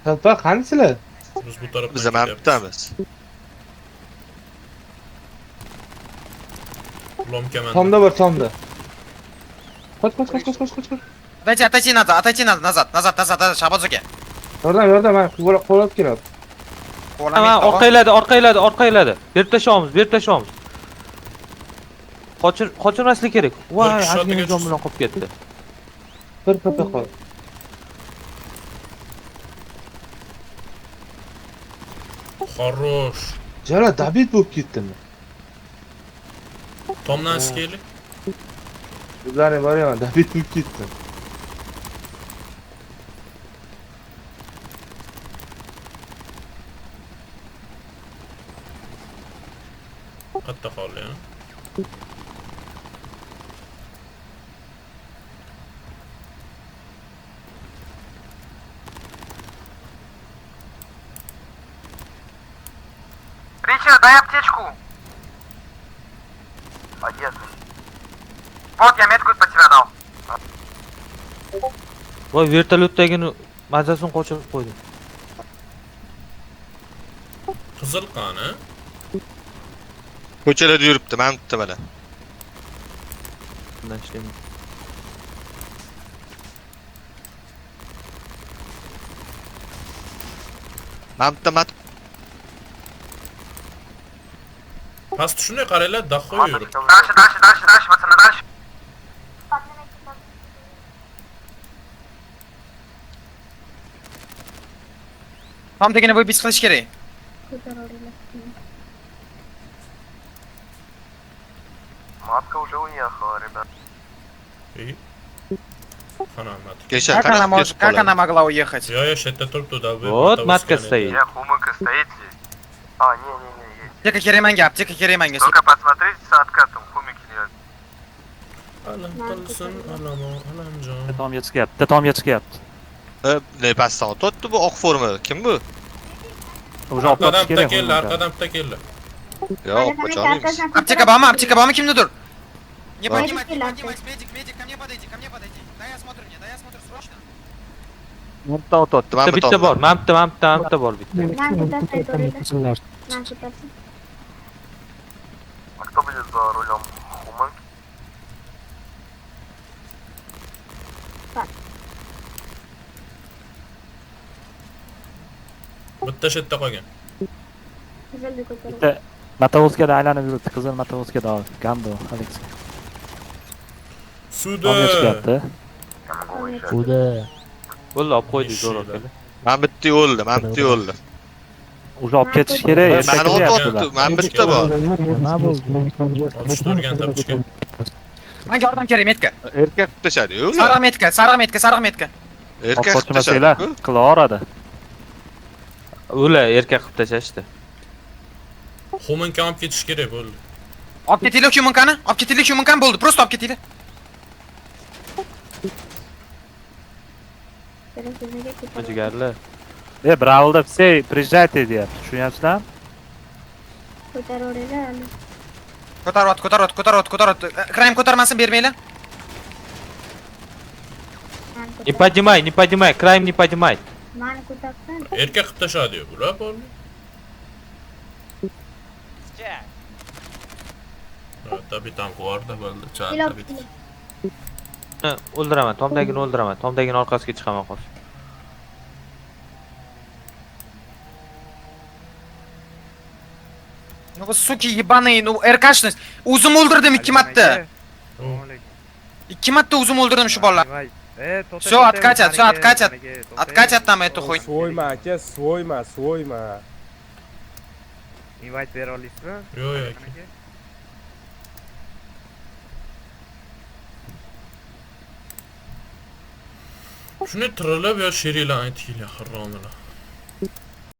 Talpa qanisizlar? Biz bu tarafdan Biz ham ketyapmiz. bitamiz. Lomka manda. Tomda bor, tomda. Qoch. Отойти надо, назад, Шабазуке. Yordam, men qo'lab kelyapti. Tamam, orqayladi. Berib tashlaymiz. Qochirmaslik kerak. Voy, kishi ozgina ortiga jon bilan qolib ketdi. Bir papa qol. Xarosh. Jala David bo'lib ketdimi? Tomdan skeyli. Bizlarning boryapman, David bo'lib ketdi. Qatta qoldi ya. Ричард, дай аптечку. Одесса. Вот, я метку под тебя дал. Voy, vertolyotdagini mazasini qochirib qo'ydi. Qizil qani? Ko'chalarda yuribdi, men bitdi mana. Bundan ishlayman. Men bitdi. Pastda shunday qaranglar, dahqo yurib. Дальше, пацаны, дальше. Там дегені вибіс қылыш керек. Маска уже уехала, ребят. İyi. Qanamat. Geçer, Как она могла уехать? Yo, shetda turibdi da. Вот, matka стоит. Хумыка стоит здесь. А, не, есть. Тека кереманге. Только посмотрите с откатом, хумики нет. Alam qilsin, alamjon. Tatom chiqyapti. Ne pasdan o'tdi bu oq forma? Kim bu? Уже olib Arqadan kerak. bitta keldi, arqadan bitta keldi. Yo'q, qochamiz. Аптека бамы, кимді дур? Не Ладно. поднимать, медик, ко мне подойди. Дай осмотр срочно. Bitta bor. Men bitta bor bitta. А кто будет за рулем? Хуман? Bitta shetda qolgan. Bitta motovozkada aylanib yuribdi. Qizil motovozkada Gando, Alex. Suda. Tomga chiqyapti. Я могу выезжать. Uda. Bo'ldi, olib qo'ydik zo'r akalar. Men bitta yo'lda. Уже olib ketish kerak. Men erkaklar o'tibdi, yaptilar. men bitta bor. Nima bo'ldi? Olishni o'rganib chiqgan. Hangi yordam kerak metka? Erkak tashadi-yu. Sariq metka. Erkak Qochmasanglar tashadi. qilaveradi. Ular erkak qilib tashashdi. Xuminka olib ketish kerak bo'ldi. Olib ketaylik Humankani bo'ldi. Просто olib ketaylik. Jigarlar. Braulda все приезжайте deyapti. Tushunyapsizlarmi? Ko'tarot. Kraym ko'tarmasin, bermanglar. Не поднимай, краем не поднимай. Erkak qilib tashadi bular bormi? Tabii tank vardı bo'ldi. Tabii. O'ldiraman, tomdagini o'ldiraman. Tomdagini orqasiga chiqaman hozir. Ну вы суки ебаные, ну эркашность. O'zim o'ldirdim 2 marta. 2 marta o'zim o'ldirdim shu bolalar. Всё, откатят нам эту хуйню. So'yma aka, so'yma. Invite bera olasizmi? Yo'q. Shuni tirilib yo sheringlar aytinglar, harromilar.